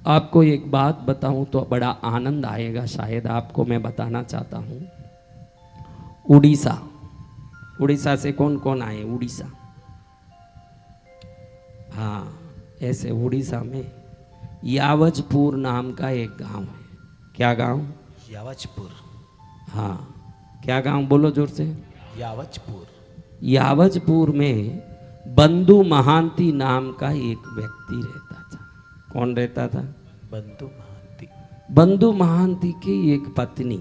आपको एक बात बताऊं तो बड़ा आनंद आएगा, शायद आपको मैं बताना चाहता हूं। उड़ीसा, उड़ीसा से कौन कौन आए? उड़ीसा, हाँ, ऐसे उड़ीसा में यावजपुर नाम का एक गांव है। क्या गांव? यावजपुर। हाँ, क्या गांव? बोलो जोर से। यावजपुर। यावजपुर में बंधु महांती नाम का एक व्यक्ति रहता था। कौन रहता था? बंधु महांती। बंधु महांती की एक पत्नी,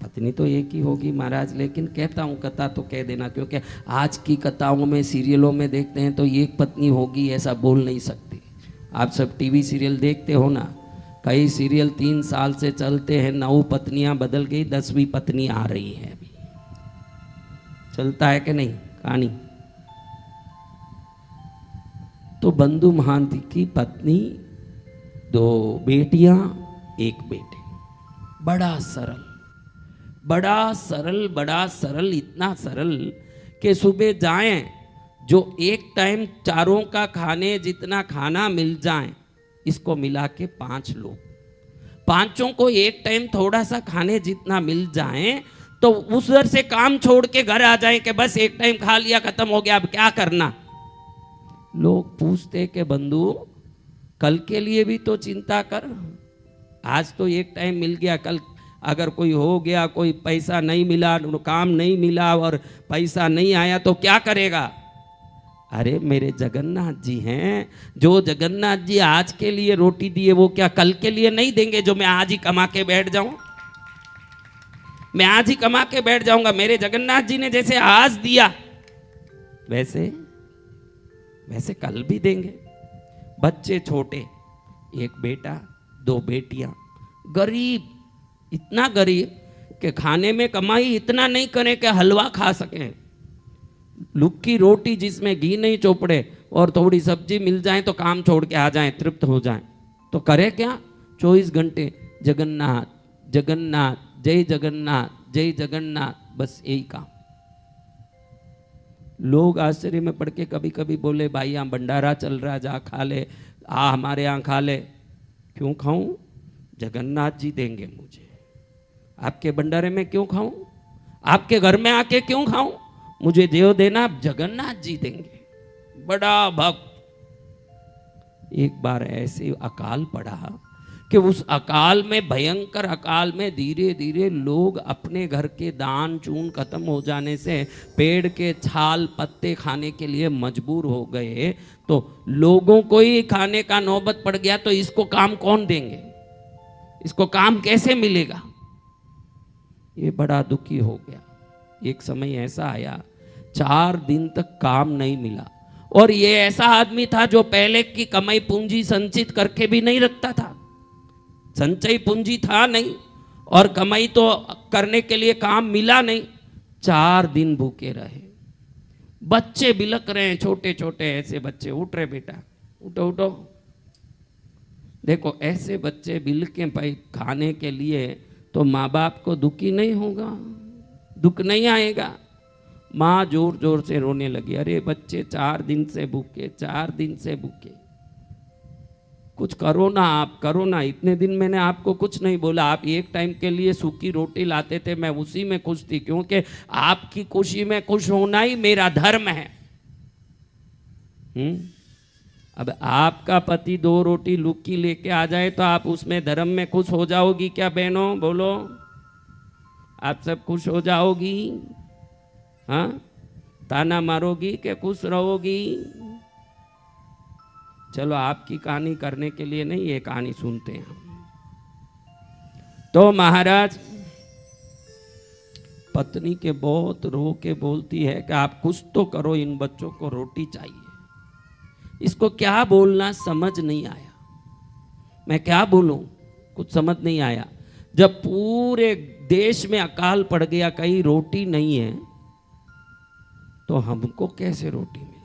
पत्नी तो एक ही होगी महाराज, लेकिन कहता हूँ कथा तो कह देना, क्योंकि आज की कथाओं में सीरियलों में देखते हैं तो एक पत्नी होगी ऐसा बोल नहीं सकते। आप सब टीवी सीरियल देखते हो ना, कई सीरियल 3 साल से चलते हैं, 9 पत्नियां बदल गई, 10वीं पत्नी आ रही है अभी। चलता है कि नहीं कहानी? तो बंधु महांती की पत्नी, 2 बेटियां, 1 बेटे। बड़ा सरल, बड़ा सरल, बड़ा सरल, इतना सरल कि सुबह जाएं, जो एक टाइम चारों का खाने जितना खाना मिल जाए, इसको मिला के 5 लोग, पांचों को एक टाइम थोड़ा सा खाने जितना मिल जाए तो उधर से काम छोड़ के घर आ जाए कि बस एक टाइम खा लिया, खत्म हो गया, अब क्या करना। लोग पूछते कि बंधु कल के लिए भी तो चिंता कर, आज तो एक टाइम मिल गया, कल अगर कोई हो गया, कोई पैसा नहीं मिला, काम नहीं मिला और पैसा नहीं आया तो क्या करेगा? अरे मेरे जगन्नाथ जी हैं, जो जगन्नाथ जी आज के लिए रोटी दिए वो क्या कल के लिए नहीं देंगे? जो मैं आज ही कमा के बैठ जाऊं, मैं आज ही कमा के बैठ जाऊंगा। मेरे जगन्नाथ जी ने जैसे आज दिया वैसे वैसे कल भी देंगे। बच्चे छोटे, 1 बेटा 2 बेटियां, गरीब, इतना गरीब कि खाने में कमाई इतना नहीं करें कि हलवा खा सकें, लुक्की रोटी जिसमें घी नहीं चोपड़े और थोड़ी सब्जी मिल जाए तो काम छोड़ के आ जाए, तृप्त हो जाए। तो करे क्या? 24 घंटे जगन्नाथ जगन्नाथ, जय जगन्नाथ जय जगन्नाथ, बस यही काम। लोग आश्चर्य में पड़ के कभी कभी बोले, भाई यहाँ भंडारा चल रहा, जा खा ले, आ हमारे यहाँ खा ले। क्यों खाऊं? जगन्नाथ जी देंगे मुझे। आपके भंडारे में क्यों खाऊं? आपके घर में आके क्यों खाऊं? मुझे देव देना, जगन्नाथ जी देंगे। बड़ा भक्त। एक बार ऐसे अकाल पड़ा कि उस अकाल में, भयंकर अकाल में, धीरे धीरे लोग अपने घर के दान चून खत्म हो जाने से पेड़ के छाल पत्ते खाने के लिए मजबूर हो गए। तो लोगों को ही खाने का नौबत पड़ गया, तो इसको काम कौन देंगे? इसको काम कैसे मिलेगा? ये बड़ा दुखी हो गया। एक समय ऐसा आया, 4 दिन तक काम नहीं मिला, और ये ऐसा आदमी था जो पहले की कमाई पूंजी संचित करके भी नहीं रखता था, संचय पूंजी था नहीं, और कमाई तो करने के लिए काम मिला नहीं। 4 दिन भूखे रहे। बच्चे बिलक रहे हैं, छोटे छोटे ऐसे बच्चे। उठ रहे बेटा, उठो उठो। देखो ऐसे बच्चे बिलके भाई खाने के लिए, तो माँ बाप को दुखी नहीं होगा? दुख नहीं आएगा? माँ जोर जोर से रोने लगी, अरे बच्चे 4 दिन से भूखे, 4 दिन से भूखे, कुछ करो ना, आप करो ना। इतने दिन मैंने आपको कुछ नहीं बोला, आप एक टाइम के लिए सूखी रोटी लाते थे, मैं उसी में खुश थी, क्योंकि आपकी खुशी में खुश होना ही मेरा धर्म है। अब आपका पति 2 रोटी लुक्की लेके आ जाए तो आप उसमें धर्म में खुश हो जाओगी क्या बहनों? बोलो, आप सब खुश हो जाओगी? हाँ, ताना मारोगी कि खुश रहोगी? चलो आपकी कहानी करने के लिए नहीं, ये कहानी सुनते हैं हम। तो महाराज, पत्नी के बहुत रो के बोलती है कि आप कुछ तो करो, इन बच्चों को रोटी चाहिए। इसको क्या बोलना समझ नहीं आया, मैं क्या बोलूं, कुछ समझ नहीं आया। जब पूरे देश में अकाल पड़ गया, कहीं रोटी नहीं है, तो हमको कैसे रोटी मिलेगा?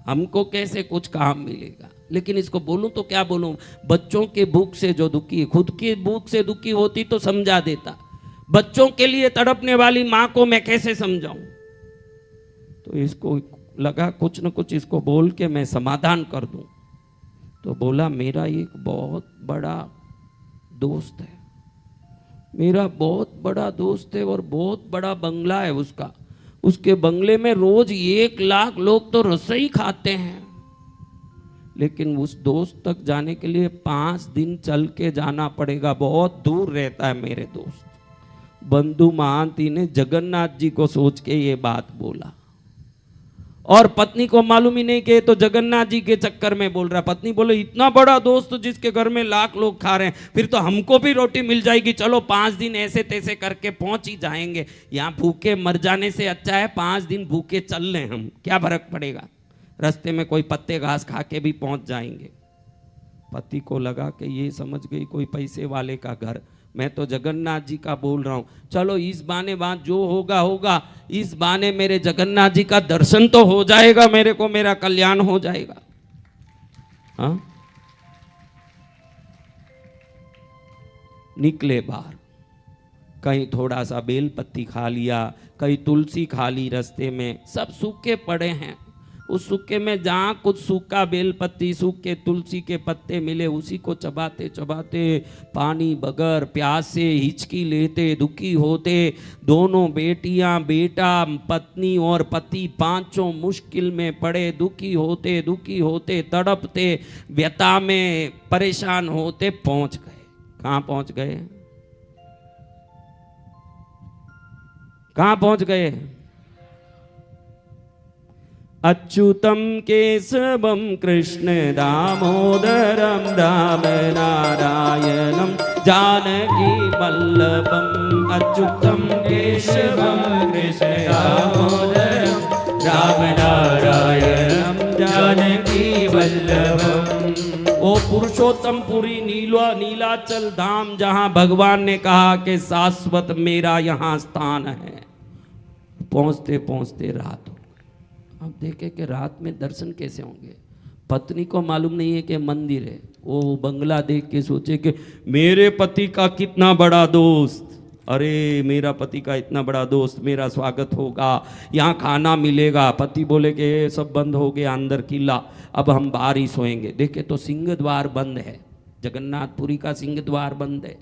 हमको कैसे कुछ काम मिलेगा? लेकिन इसको बोलूं तो क्या बोलूं? बच्चों के भूख से जो दुखी, खुद की भूख से दुखी होती तो समझा देता, बच्चों के लिए तड़पने वाली मां को मैं कैसे समझाऊं? तो इसको लगा कुछ न कुछ इसको बोल के मैं समाधान कर दूं। तो बोला, मेरा एक बहुत बड़ा दोस्त है, मेरा बहुत बड़ा दोस्त है और बहुत बड़ा बंगला है उसका। उसके बंगले में रोज 1 लाख लोग तो रसोई खाते हैं, लेकिन उस दोस्त तक जाने के लिए 5 दिन चल के जाना पड़ेगा, बहुत दूर रहता है मेरे दोस्त। बंधु महांती ने जगन्नाथ जी को सोच के ये बात बोला, और पत्नी को मालूम ही नहीं कि तो जगन्नाथ जी के चक्कर में बोल रहा। पत्नी बोले इतना बड़ा दोस्त जिसके घर में लाख लोग खा रहे हैं, फिर तो हमको भी रोटी मिल जाएगी, चलो 5 दिन ऐसे तैसे करके पहुंच ही जाएंगे। यहाँ भूखे मर जाने से अच्छा है 5 दिन भूखे चल लें, हम क्या फर्क पड़ेगा, रास्ते में कोई पत्ते घास खा के भी पहुंच जाएंगे। पति को लगा कि ये समझ गई कोई पैसे वाले का घर, मैं तो जगन्नाथ जी का बोल रहा हूं, चलो इस बहाने बात जो होगा होगा, इस बहाने मेरे जगन्नाथ जी का दर्शन तो हो जाएगा, मेरे को मेरा कल्याण हो जाएगा। हाँ, निकले बाहर, कहीं थोड़ा सा बेलपत्ती खा लिया, कहीं तुलसी खा ली, रास्ते में सब सूखे पड़े हैं। उस सूखे में जहाँ कुछ सूखा बेलपत्ती सूखे तुलसी के पत्ते मिले, उसी को चबाते चबाते, पानी बगैर प्यासे, हिचकी लेते, दुखी होते, दोनों बेटियां, बेटा, पत्नी और पति पांचों मुश्किल में पड़े, दुखी होते तड़पते, व्यथा में परेशान होते पहुंच गए। कहाँ पहुंच गए? कहाँ पहुंच गए? अच्युतम केशवम कृष्ण दामोदरम राम नारायणम जानकी वल्लभम। अच्युतम केशवम कृष्ण दामोदरम राम नारायणम जानकी वल्लभम। ओ पुरुषोत्तम पुरी नीलाचल धाम, जहां भगवान ने कहा कि शाश्वत मेरा यहाँ स्थान है। पहुंचते पहुंचते रात हो। अब देखे कि रात में दर्शन कैसे होंगे। पत्नी को मालूम नहीं है कि मंदिर है। वो बंगला देख के सोचे कि मेरे पति का कितना बड़ा दोस्त, अरे मेरा पति का इतना बड़ा दोस्त, मेरा स्वागत होगा, यहाँ खाना मिलेगा। पति बोले कि ये सब बंद हो गया अंदर किला, अब हम बाहर ही सोएंगे। देखे तो सिंह द्वार बंद है, जगन्नाथपुरी का सिंह द्वार बंद है।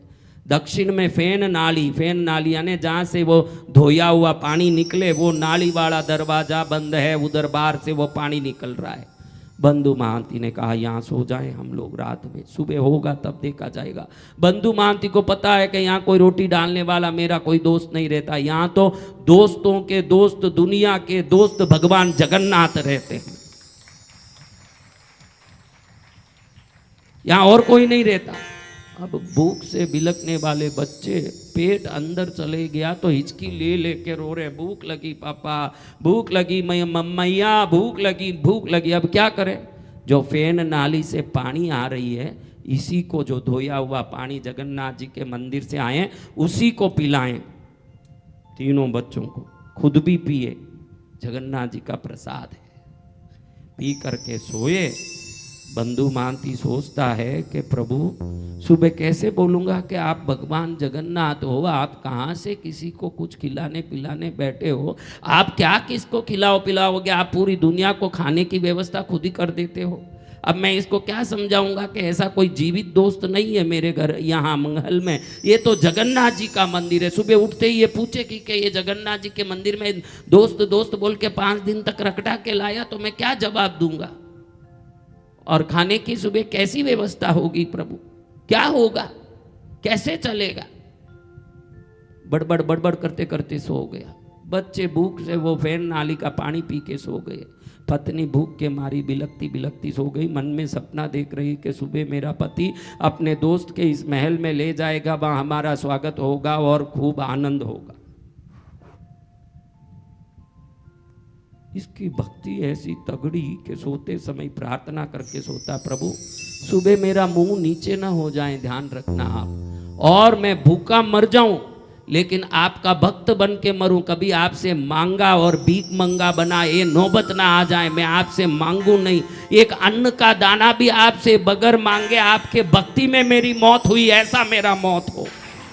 दक्षिण में फेन नाली यानी जहाँ से वो धोया हुआ पानी निकले, वो नाली वाला दरवाजा बंद है, उधर बाहर से वो पानी निकल रहा है। बंधु महांती ने कहा यहाँ सो जाएं हम लोग रात में, सुबह होगा तब देखा जाएगा। बंधु महांती को पता है कि यहाँ कोई रोटी डालने वाला मेरा कोई दोस्त नहीं रहता, यहाँ तो दोस्तों के दोस्त, दुनिया के दोस्त भगवान जगन्नाथ रहते हैं, यहाँ और कोई नहीं रहता। अब भूख से बिलकने वाले बच्चे, पेट अंदर चले गया तो हिचकी ले लेके रो रहे, भूख लगी पापा, भूख लगी मम्मैया, भूख लगी। अब क्या करें? जो फेन नाली से पानी आ रही है, इसी को, जो धोया हुआ पानी जगन्नाथ जी के मंदिर से आए, उसी को पिलाएं तीनों बच्चों को, खुद भी पिए, जगन्नाथ जी का प्रसाद है। पी करके सोए। बंधु महांती सोचता है कि प्रभु सुबह कैसे बोलूँगा कि आप भगवान जगन्नाथ हो, आप कहाँ से किसी को कुछ खिलाने पिलाने बैठे हो, आप क्या किसको खिलाओ पिलाओगे, आप पूरी दुनिया को खाने की व्यवस्था खुद ही कर देते हो। अब मैं इसको क्या समझाऊंगा कि ऐसा कोई जीवित दोस्त नहीं है मेरे घर यहाँ मंगल में, ये तो जगन्नाथ जी का मंदिर है। सुबह उठते ही ये पूछे कि ये जगन्नाथ जी के मंदिर में दोस्त बोल के 5 दिन तक रखड़ा के लाया, तो मैं क्या जवाब दूंगा? और खाने की सुबह कैसी व्यवस्था होगी प्रभु, क्या होगा, कैसे चलेगा? बड़बड़ करते करते सो गया। बच्चे भूख से वो फेन नाली का पानी पी के सो गए। पत्नी भूख के मारी बिलकती सो गई। मन में सपना देख रही कि सुबह मेरा पति अपने दोस्त के इस महल में ले जाएगा, वहाँ हमारा स्वागत होगा और खूब आनंद होगा। इसकी भक्ति ऐसी तगड़ी कि सोते समय प्रार्थना करके सोता, प्रभु सुबह मेरा मुंह नीचे ना हो जाए, ध्यान रखना आप, और मैं भूखा मर जाऊं लेकिन आपका भक्त बन के मरूं, कभी आपसे मांगा और भीख मंगा बना ये नौबत ना आ जाए। मैं आपसे मांगू नहीं, एक अन्न का दाना भी आपसे बगैर मांगे आपके भक्ति में मेरी मौत हुई, ऐसा मेरा मौत हो।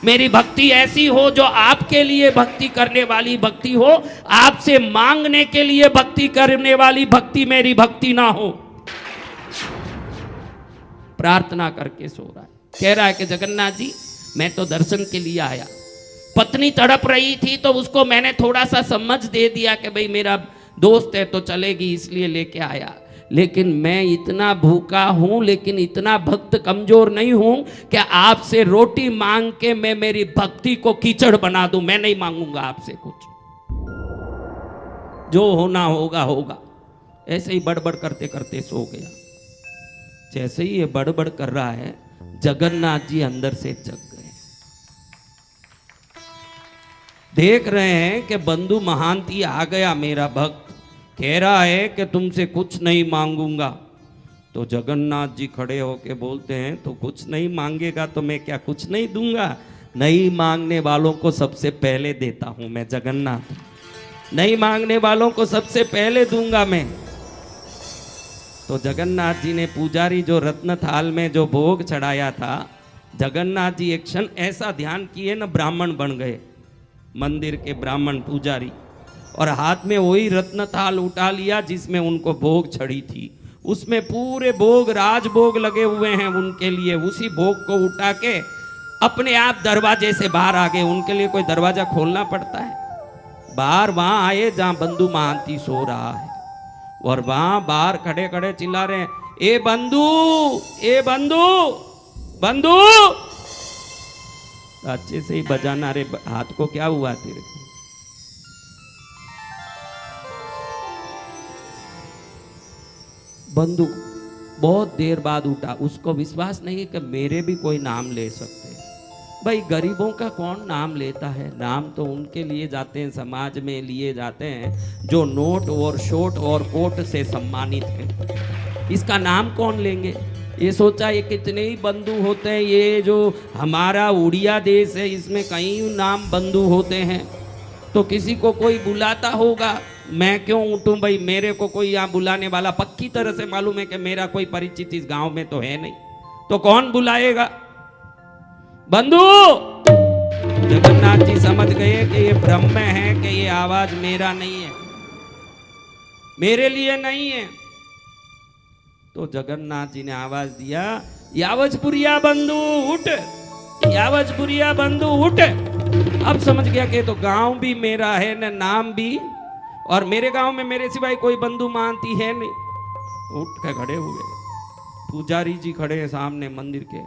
मेरी भक्ति ऐसी हो जो आपके लिए भक्ति करने वाली भक्ति हो, आपसे मांगने के लिए भक्ति करने वाली भक्ति मेरी भक्ति ना हो। प्रार्थना करके सो रहा है। कह रहा है कि जगन्नाथ जी मैं तो दर्शन के लिए आया, पत्नी तड़प रही थी तो उसको मैंने थोड़ा सा समझ दे दिया कि भाई मेरा दोस्त है तो चलेगी, इसलिए लेके आया। लेकिन मैं इतना भूखा हूं, लेकिन इतना भक्त कमजोर नहीं हूं कि आपसे रोटी मांग के मैं मेरी भक्ति को कीचड़ बना दूं। मैं नहीं मांगूंगा आपसे कुछ, जो होना होगा होगा। ऐसे ही बड़बड़ करते करते सो गया। जैसे ही ये बड़बड़ कर रहा है, जगन्नाथ जी अंदर से जग गए। देख रहे हैं कि बंधु महांती आ गया, मेरा भक्त कह रहा है कि तुमसे कुछ नहीं मांगूंगा। तो जगन्नाथ जी खड़े होके बोलते हैं तो कुछ नहीं मांगेगा तो मैं क्या कुछ नहीं दूंगा? नहीं मांगने वालों को सबसे पहले देता हूं मैं, जगन्नाथ। नहीं मांगने वालों को सबसे पहले दूंगा मैं। तो जगन्नाथ जी ने पुजारी जो रत्न थाल में जो भोग चढ़ाया था, जगन्नाथ जी एक क्षण ऐसा ध्यान किए न, ब्राह्मण बन गए, मंदिर के ब्राह्मण पुजारी, और हाथ में वही रत्न थाल उठा लिया जिसमें उनको भोग चढ़ी थी। उसमें पूरे भोग, राजभोग लगे हुए हैं उनके लिए। उसी भोग को उठा के अपने आप दरवाजे से बाहर आ गए। उनके लिए कोई दरवाजा खोलना पड़ता है? बाहर वहां आए जहां बंधु महांती सो रहा है, और वहां बाहर खड़े खड़े चिल्ला रहे हैं, ए बंधु, ए बंधु, बंधु। अच्छे से ही बजाना रे, हाथ को क्या हुआ तेरे को? बंधु बहुत देर बाद उठा। उसको विश्वास नहीं कि मेरे भी कोई नाम ले सकते हैं। भाई गरीबों का कौन नाम लेता है? नाम तो उनके लिए जाते हैं, समाज में लिए जाते हैं जो नोट और शोट और कोट से सम्मानित है। इसका नाम कौन लेंगे? ये सोचा ये कितने ही बंधु होते हैं, ये जो हमारा उड़िया देश है इसमें कई नाम बंधु होते हैं, तो किसी को कोई बुलाता होगा। मैं क्यों उठूं भाई? मेरे को कोई यहाँ बुलाने वाला पक्की तरह से मालूम है कि मेरा कोई परिचित इस गांव में तो है नहीं, तो कौन बुलाएगा? बंधु! जगन्नाथ जी समझ गए कि ये ब्रह्म है, कि ये आवाज मेरा नहीं है, मेरे लिए नहीं है। तो जगन्नाथ जी ने आवाज दिया, यावजपुरिया बंधु उठ, यावजपुरिया बंधु उठ। अब समझ गया कि तो गांव भी मेरा है न नाम भी, और मेरे गांव में मेरे सिवाय कोई बंधु महांती है नहीं। उठ के खड़े हुए। पुजारी जी खड़े हैं सामने मंदिर के।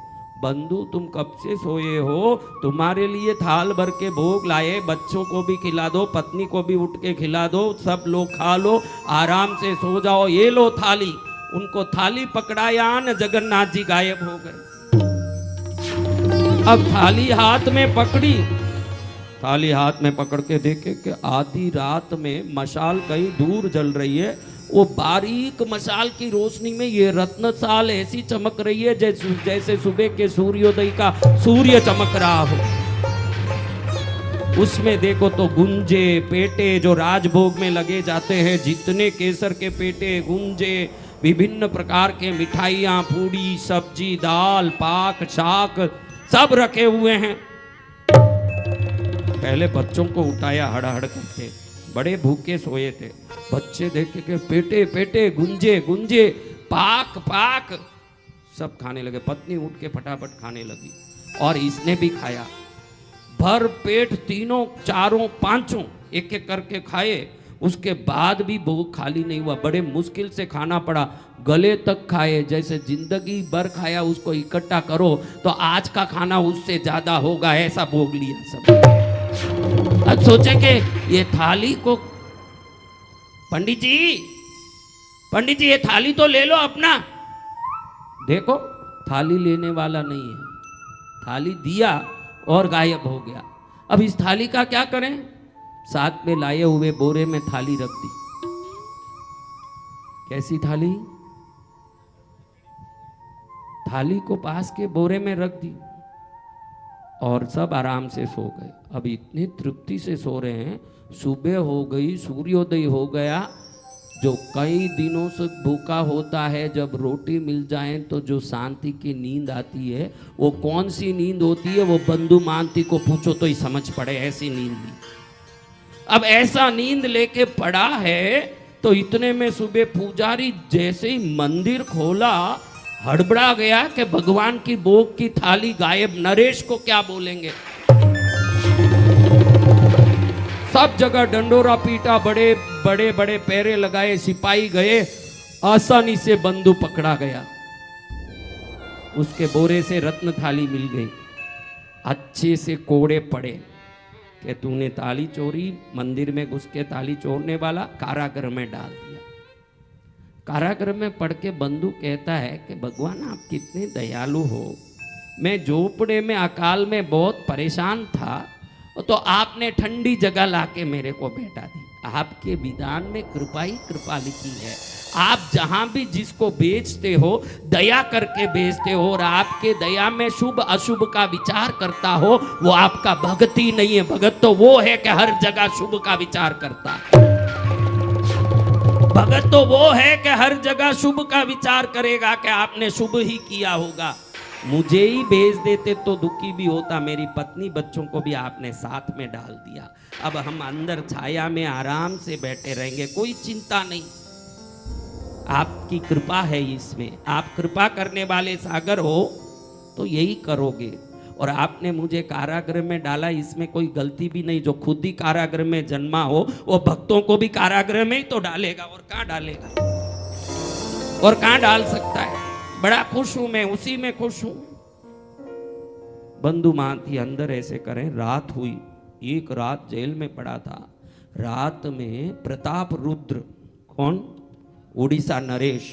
बंधु तुम कब से सोए हो? तुम्हारे लिए थाल भर के भोग लाए, बच्चों को भी खिला दो, पत्नी को भी उठ के खिला दो, सब लोग खा लो, आराम से सो जाओ, ये लो थाली। उनको थाली पकड़ाया न, जगन्नाथ जी गायब हो गए। अब थाली हाथ में पकड़ी, थाली हाथ में पकड़ के देखे कि आधी रात में मशाल कहीं दूर जल रही है। वो बारीक मशाल की रोशनी में ये रत्न थाल ऐसी चमक रही है जैसे सुबह के सूर्योदय का सूर्य चमक रहा हो। उसमें देखो तो गुंजे, पेटे जो राजभोग में लगे जाते हैं, जितने केसर के पेटे, गुंजे, विभिन्न प्रकार के मिठाइयाँ, पूड़ी, सब्जी, दाल, पाक, शाक सब रखे हुए हैं। पहले बच्चों को उठाया हड़हड़ करके, बड़े भूखे सोए थे। बच्चे देखे के पेटे पेटे, गुंजे गुंजे, पाक पाक सब खाने लगे। पत्नी उठ के फटाफट खाने लगी और इसने भी खाया। भर पेट तीनों, चारों, पांचों एक एक करके खाए। उसके बाद भी भूख खाली नहीं हुआ, बड़े मुश्किल से खाना पड़ा, गले तक खाए। जैसे जिंदगी भर खाया, उसको इकट्ठा करो तो आज का खाना उससे ज्यादा होगा, ऐसा भोग लिया सब। अब सोचे कि ये थाली को, पंडित जी ये थाली तो ले लो अपना। देखो थाली लेने वाला नहीं है, थाली दिया और गायब हो गया। अब इस थाली का क्या करें? साथ में लाए हुए बोरे में थाली रख दी। कैसी थाली? थाली को पास के बोरे में रख दी और सब आराम से सो गए। अब इतनी तृप्ति से सो रहे हैं, सुबह हो गई, सूर्योदय हो गया। जो कई दिनों से भूखा होता है, जब रोटी मिल जाए तो जो शांति की नींद आती है, वो कौन सी नींद होती है? वो बंधु महांती को पूछो तो ही समझ पड़े, ऐसी नींद ली। अब ऐसा नींद लेके पड़ा है तो इतने में सुबह पुजारी जैसे ही मंदिर खोला, हड़बड़ा गया कि भगवान की भोग की थाली गायब, नरेश को क्या बोलेंगे। सब जगह डंडोरा पीटा, बड़े बड़े बड़े पैरे लगाए, सिपाही गए, आसानी से बंधु पकड़ा गया। उसके बोरे से रत्न थाली मिल गई। अच्छे से कोड़े पड़े कि तूने ताली चोरी, मंदिर में घुस के ताली चोरने वाला, कारागृह में डाल दिया। कारागृह में पढ़ के बंधु कहता है कि भगवान आप कितने दयालु हो, मैं झोपड़े में अकाल में बहुत परेशान था, तो आपने ठंडी जगह लाके मेरे को बैठा दी। आपके विधान में कृपा ही कृपा लिखी है। आप जहां भी जिसको बेचते हो दया करके बेचते हो, और आपके दया में शुभ अशुभ का विचार करता हो, वो आपका भगत ही नहीं है। भगत तो वो है कि हर जगह शुभ का विचार करता है। भगत तो वो है कि हर जगह शुभ का विचार करेगा कि आपने शुभ ही किया होगा। मुझे ही भेज देते तो दुखी भी होता, मेरी पत्नी बच्चों को भी आपने साथ में डाल दिया। अब हम अंदर छाया में आराम से बैठे रहेंगे, कोई चिंता नहीं। आपकी कृपा है इसमें, आप कृपा करने वाले सागर हो तो यही करोगे। और आपने मुझे कारागृह में डाला, इसमें कोई गलती भी नहीं। जो खुद ही कारागृह में जन्मा हो वो भक्तों को भी कारागृह में ही तो डालेगा, और कहाँ डालेगा, और कहाँ डाल सकता है। बड़ा खुश हूं मैं, उसी में खुश हूं। बंधु महांती अंदर ऐसे करें, रात हुई, एक रात जेल में पड़ा था। रात में प्रताप रुद्र, कौन, उड़ीसा नरेश,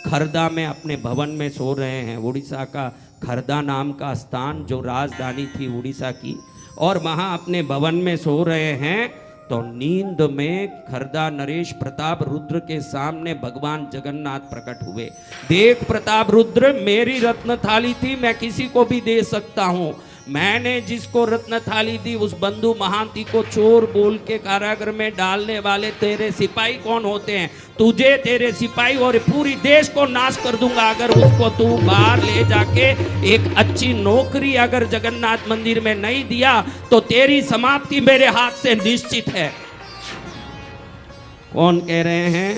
खरदा में अपने भवन में सो रहे हैं। उड़ीसा का खरदा नाम का स्थान जो राजधानी थी उड़ीसा की, और वहां अपने भवन में सो रहे हैं। तो नींद में खरदा नरेश प्रताप रुद्र के सामने भगवान जगन्नाथ प्रकट हुए। देख प्रताप रुद्र, मेरी रत्न थाली थी, मैं किसी को भी दे सकता हूं। मैंने जिसको रत्न थाली दी उस बंधु महांती को चोर बोल के कारागृह में डालने वाले तेरे सिपाही कौन होते हैं? तुझे, तेरे सिपाही और पूरी देश को नाश कर दूंगा अगर उसको तू बाहर ले जाके एक अच्छी नौकरी अगर जगन्नाथ मंदिर में नहीं दिया तो तेरी समाप्ति मेरे हाथ से निश्चित है। कौन कह रहे हैं?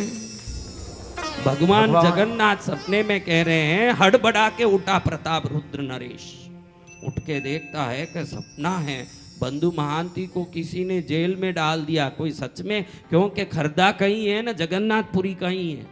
भगवान जगन्नाथ सपने में कह रहे हैं। हड़बड़ा के उठा प्रताप रुद्र नरेश, उठ के देखता है कि सपना है, बंधु महांती को किसी ने जेल में डाल दिया। कोई सच में, क्योंकि खरदा कहीं है ना जगन्नाथपुरी कहीं है।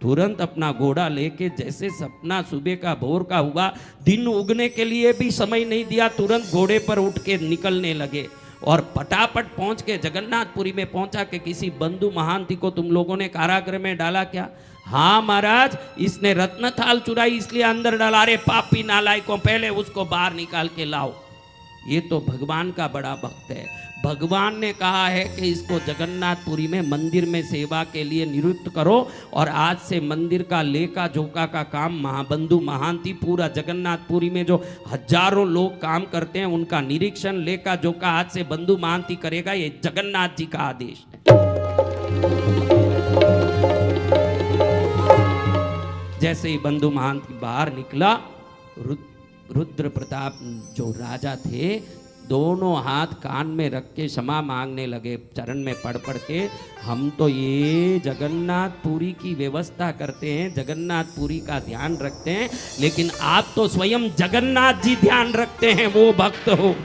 तुरंत अपना घोड़ा लेके, जैसे सपना सुबह का भोर का हुआ, दिन उगने के लिए भी समय नहीं दिया, तुरंत घोड़े पर उठ के निकलने लगे और पटापट पहुंच के जगन्नाथपुरी में पहुंचा कि किसी बंधु महांती को तुम लोगों ने कारागृह में डाला क्या? हाँ महाराज, इसने रत्न थाल चुराई इसलिए अंदर डाला। रे पापी नालायकों, पहले उसको बाहर निकाल के लाओ। ये तो भगवान का बड़ा भक्त है। भगवान ने कहा है कि इसको जगन्नाथपुरी में मंदिर में सेवा के लिए नियुक्त करो, और आज से मंदिर का लेखा जोखा का काम महाबंधु महांती, पूरा जगन्नाथपुरी में जो हजारों लोग काम करते हैं उनका निरीक्षण लेखा जोखा आज से बंधु महांती करेगा। ये जगन्नाथ जी का आदेश है। जैसे ही बंधु महांती बाहर निकला, रुद्र प्रताप जो राजा थे दोनों हाथ कान में रख के क्षमा मांगने लगे, चरण में पड़ पड़ के। हम तो ये जगन्नाथपुरी की व्यवस्था करते हैं, जगन्नाथपुरी का ध्यान रखते हैं, लेकिन आप तो स्वयं जगन्नाथ जी ध्यान रखते हैं, वो भक्त हो।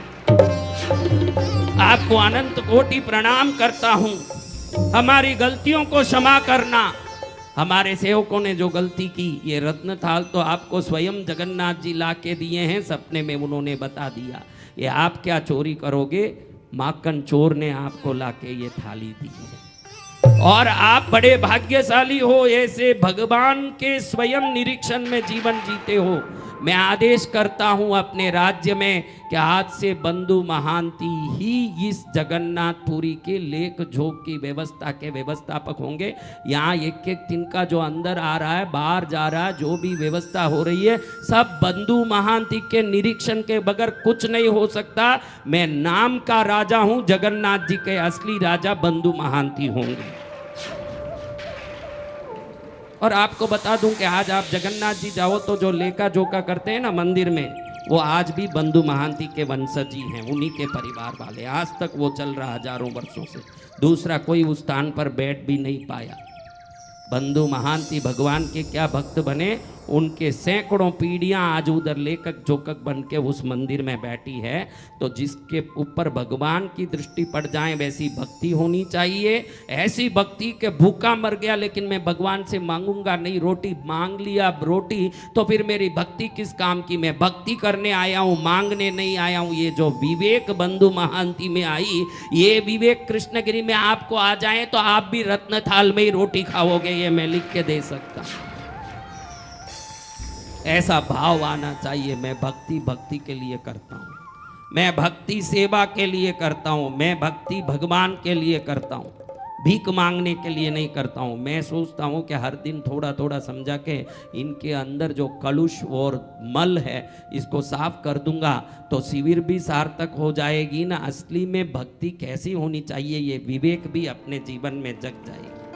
आपको अनंत कोटि प्रणाम करता हूं। हमारी गलतियों को क्षमा करना। हमारे सेवकों ने जो गलती की, ये रत्न थाल तो आपको स्वयं जगन्नाथ जी ला के दिए हैं, सपने में उन्होंने बता दिया। ये आप क्या चोरी करोगे? माखन चोर ने आपको लाके ये थाली दी है, और आप बड़े भाग्यशाली हो, ऐसे भगवान के स्वयं निरीक्षण में जीवन जीते हो। मैं आदेश करता हूं अपने राज्य में कि आज से बंधु महांती ही इस जगन्नाथपुरी के लेख जोख की व्यवस्था के व्यवस्थापक होंगे। यहाँ एक एक दिन का जो अंदर आ रहा है, बाहर जा रहा है, जो भी व्यवस्था हो रही है, सब बंधु महांती के निरीक्षण के बगैर कुछ नहीं हो सकता। मैं नाम का राजा हूं, जगन्नाथ जी के असली राजा बंधु महांती होंगे। और आपको बता दूं कि आज आप जगन्नाथ जी जाओ तो जो लेखा जोखा करते हैं ना मंदिर में, वो आज भी बंधु महांती के वंशज ही हैं, उन्हीं के परिवार वाले। आज तक वो चल रहा हजारों वर्षों से, दूसरा कोई उस स्थान पर बैठ भी नहीं पाया। बंधु महांती भगवान के क्या भक्त बने, उनके सैकड़ों पीढ़ियां आज उधर लेखक जोकक बन के उस मंदिर में बैठी है। तो जिसके ऊपर भगवान की दृष्टि पड़ जाए वैसी भक्ति होनी चाहिए। ऐसी भक्ति के भूखा मर गया लेकिन मैं भगवान से मांगूंगा नहीं, रोटी मांग लिया रोटी, तो फिर मेरी भक्ति किस काम की। मैं भक्ति करने आया हूं, मांगने नहीं आया हूं। ये जो विवेक बंधु महांति में आई, ये विवेक कृष्णगिरी में आपको आ जाए तो आप भी रत्न थाल में ही रोटी खाओगे, ये मैं लिख के दे सकता हूं। ऐसा भाव आना चाहिए। मैं भक्ति भक्ति के लिए करता हूँ, मैं भक्ति सेवा के लिए करता हूँ, मैं भक्ति भगवान के लिए करता हूँ, भीख मांगने के लिए नहीं करता हूँ। मैं सोचता हूँ कि हर दिन थोड़ा थोड़ा समझा के इनके अंदर जो कलुष और मल है इसको साफ कर दूंगा तो शिविर भी सार्थक हो जाएगी ना। असली में भक्ति कैसी होनी चाहिए ये विवेक भी अपने जीवन में जग जाएगी।